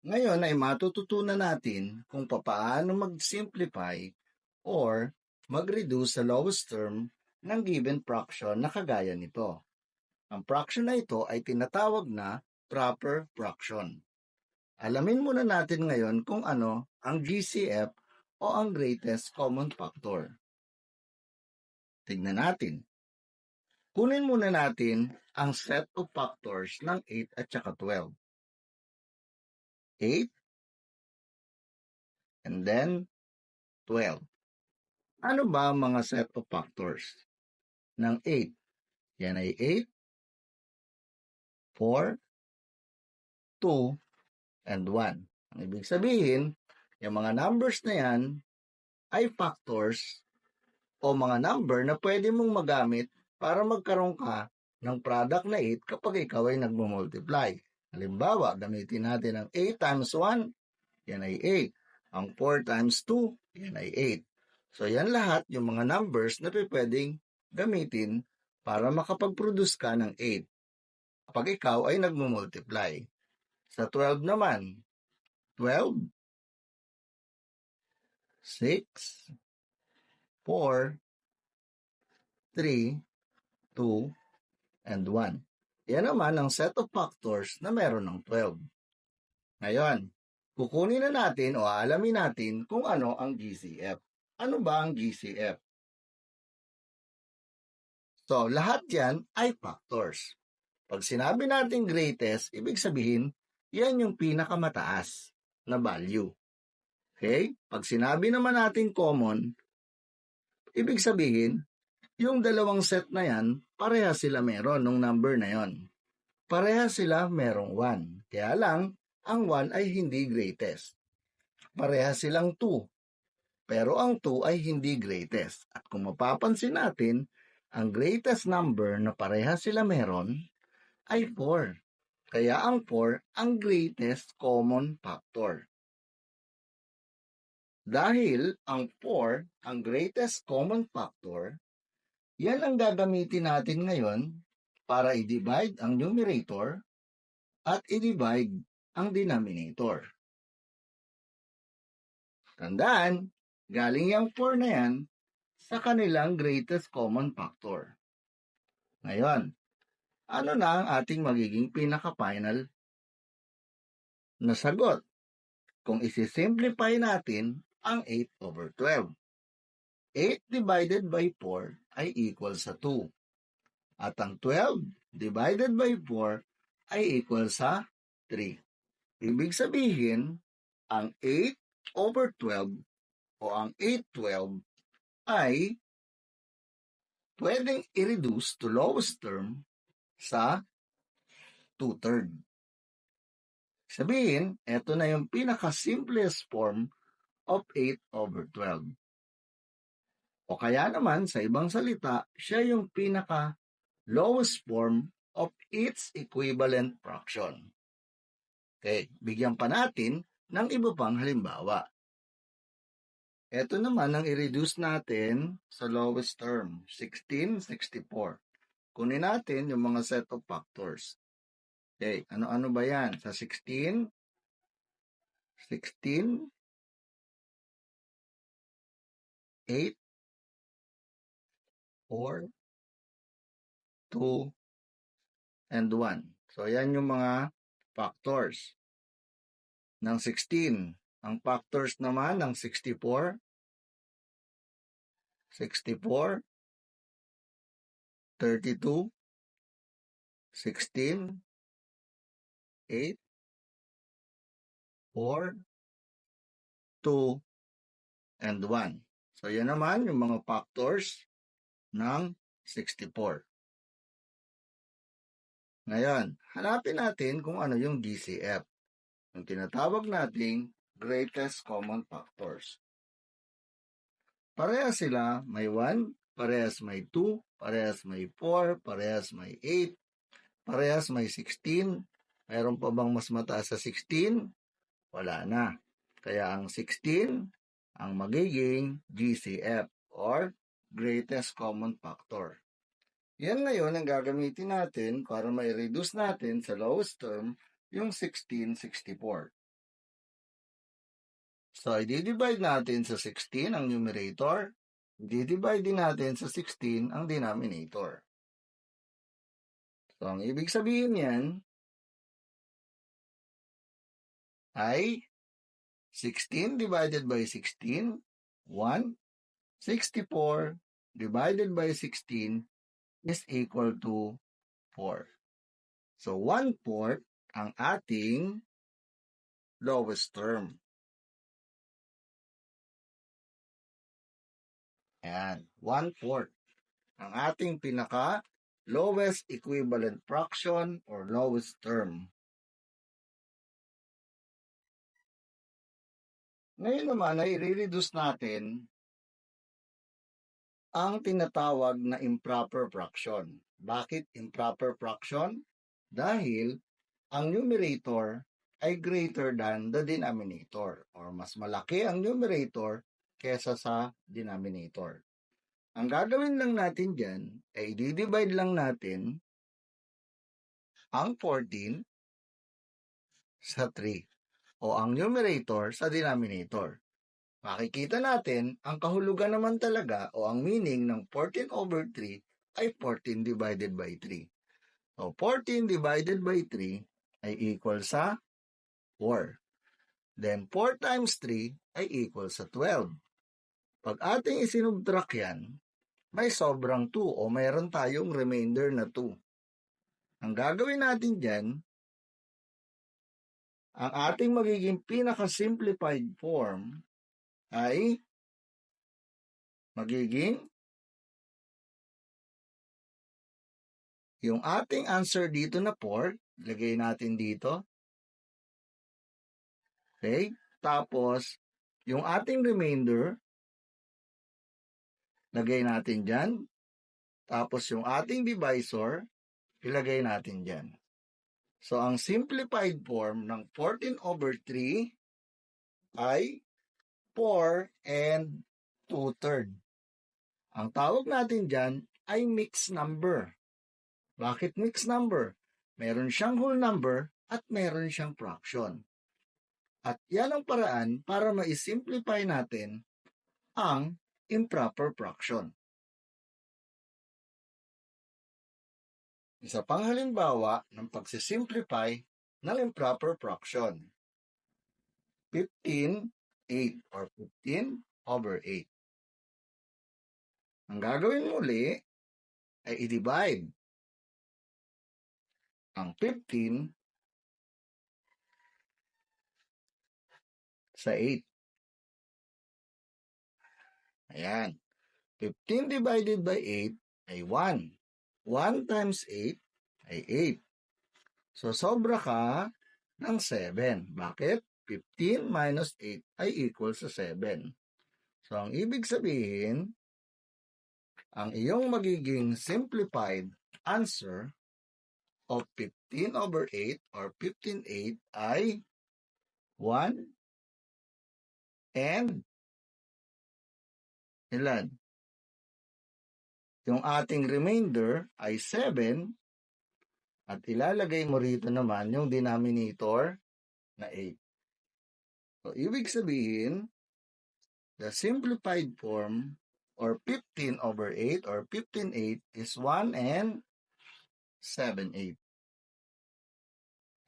Ngayon ay matututunan natin kung papaano mag-simplify or mag-reduce sa lowest term ng given fraction na kagaya nito. Ang fraction na ito ay tinatawag na proper fraction. Alamin muna natin ngayon kung ano ang GCF o ang greatest common factor. Tingnan natin. Kunin muna natin ang set of factors ng 8 at saka 12. 8 and then 12. Ano ba ang mga set of factors ng 8? Yan ay 8, 4, 2, and 1. Ang ibig sabihin, yung mga numbers na yan ay factors o mga number na pwede mong magamit para magkaroon ka ng product na 8 kapag ikaw ay nagmumultiply. Halimbawa, gamitin natin ang 8 times 1, yan ay 8. Ang 4 times 2, yan ay 8. So yan lahat yung mga numbers na pwedeng gamitin para makapag-produce ka ng 8 kapag ikaw ay nagmumultiply. Sa 12 naman, 12, 6, 4, 3, 2, and 1. Yan naman ang set of factors na meron ng 12. Ngayon, kukunin na natin o aalamin natin kung ano ang GCF. Ano ba ang GCF? So, lahat yan ay factors. Pag sinabi natin greatest, ibig sabihin, yan yung pinakamataas na value. Okay? Pag sinabi naman natin common, ibig sabihin, yung dalawang set na yan, pareha sila meron ng number na yon. Pareha sila merong 1. Kaya lang, ang 1 ay hindi greatest. Pareha silang 2. Pero ang 2 ay hindi greatest. At kung mapapansin natin, ang greatest number na pareha sila meron ay 4. Kaya ang 4 ang greatest common factor. Dahil ang 4 ang greatest common factor, yan ang gagamitin natin ngayon para i-divide ang numerator at i-divide ang denominator. Tandaan, galing yung 4 na yan sa kanilang greatest common factor. Ngayon, ano na ang ating magiging pinaka-final na sagot kung isi-simplify natin ang 8/12? 8 divided by 4 ay equal sa 2. At ang 12 divided by 4 ay equal sa 3. Ibig sabihin, ang 8/12 o ang 8/12 ay pwedeng i-reduce to lowest term sa 2/3. Sabihin, ito na yung pinaka-simplest form of 8/12. O kaya naman, sa ibang salita, siya yung pinaka-lowest form of its equivalent fraction. Okay, bigyan pa natin ng iba pang halimbawa. Ito naman ang i-reduce natin sa lowest term, 16, 64. Kunin natin yung mga set of factors. Okay, ano-ano ba yan? Sa 16, 8, 4, 2, and 1. So, yan yung mga factors ng 16. Ang factors naman ng 64, 32, 16, 8, 4, 2, and 1. So, yan naman yung mga factors ng 64. Ngayon, hanapin natin kung ano yung GCF, yung tinatawag nating greatest common factors. Parehas sila, may 1, parehas may 2, parehas may 4, parehas may 8, parehas may 16. Mayroon pa bang mas mataas sa 16? Wala na. Kaya ang 16 ang magiging GCF or greatest common factor. Yan ngayon ang gagamitin natin para may reduce natin sa lowest term yung 1664. So, i-divide natin sa 16 ang numerator. I-divide din natin sa 16 ang denominator. So, ang ibig sabihin yan ay 16 divided by 16, 1. 64 divided by 16 is equal to 4. So, 1/4 ang ating lowest term. Ayan, 1/4 ang ating pinaka lowest equivalent fraction or lowest term. Ngayon naman ay i-reduce natin ang tinatawag na improper fraction. Bakit improper fraction? Dahil ang numerator ay greater than the denominator or mas malaki ang numerator kesa sa denominator. Ang gagawin lang natin dyan ay i-divide lang natin ang 14 sa 3 o ang numerator sa denominator. Makikita natin, ang kahulugan naman talaga o ang meaning ng 14/3 ay 14 divided by 3. So, 14 divided by 3 ay equal sa 4. Then, 4 times 3 ay equal sa 12. Pag ating isinubtract yan, may sobrang 2 o mayroon tayong remainder na 2. Ang gagawin natin dyan, ang ating magiging pinaka-simplified form ay magiging yung ating answer dito na 4, lagay natin dito. Okay? Tapos, yung ating remainder, lagay natin dyan. Tapos, yung ating divisor, ilagay natin dyan. So, ang simplified form ng 14/3 ay 4 and 2/3. Ang tawag natin dyan ay mixed number. Bakit mixed number? Meron siyang whole number at meron siyang fraction. At yan ang paraan para ma-simplify natin ang improper fraction. Isa pang halimbawa ng pagsisimplify ng improper fraction. 15/8 or 15/8. Ang gagawin muli ay i-divide ang 15 sa 8. Ayan. 15 divided by 8 ay 1. 1 times 8 ay 8. So, sobra ka ng 7. Bakit? 15 minus 8 ay equal sa 7. So, ang ibig sabihin, ang iyong magiging simplified answer of 15/8 or 15/8 ay 1 and ilan? Yung ating remainder ay 7 at ilalagay mo rito naman yung denominator na 8. So, ibig sabihin, the simplified form or 15/8 or 15/8 is 1 and 7/8.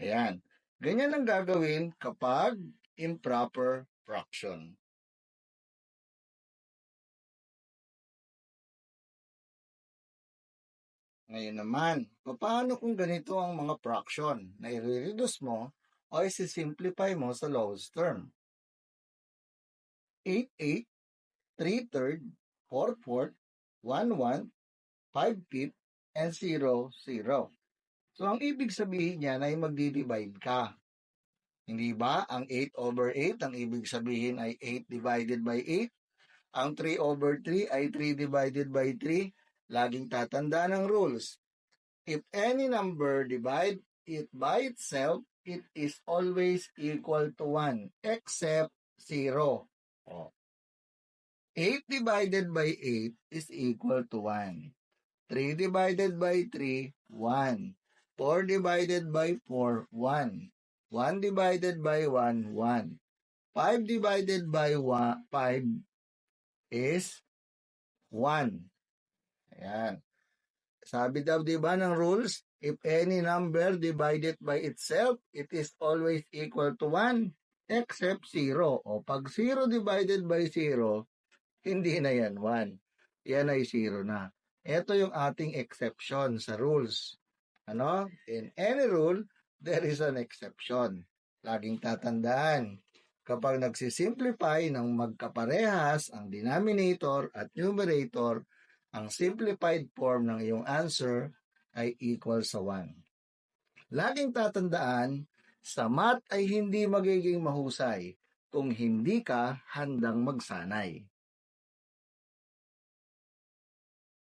Ayan. Ganyan ang gagawin kapag improper fraction. Ngayon naman, paano kung ganito ang mga fraction na i-reduce mo o isi-simplify mo sa lowest term? 8/8, 3/3, 4/4, 1/1, 5/5, and 0/0. So, ang ibig sabihin niyan ay magdi-divide ka. Hindi ba? Ang 8/8, ang ibig sabihin ay 8 divided by 8. Ang 3/3 ay 3 divided by 3. Laging tatandaan ang rules. If any number divide it by itself, it is always equal to 1, except 0. 8 divided by 8 is equal to 1. 3 divided by 3, 1. 4 divided by 4, 1. 1 divided by 1, 1. 5 divided by 5 is 1. Ayan. Sabi daw, di ba, ng rules, if any number divided by itself, it is always equal to 1 except 0. O pag 0 divided by 0, hindi na yan 1. Yan ay 0 na. Ito yung ating exception sa rules. Ano? In any rule, there is an exception. Laging tatandaan, kapag nagsisimplify ng magkaparehas ang denominator at numerator, ang simplified form ng iyong answer ay equal sa 1. Laging tatandaan, sa math ay hindi magiging mahusay kung hindi ka handang magsanay.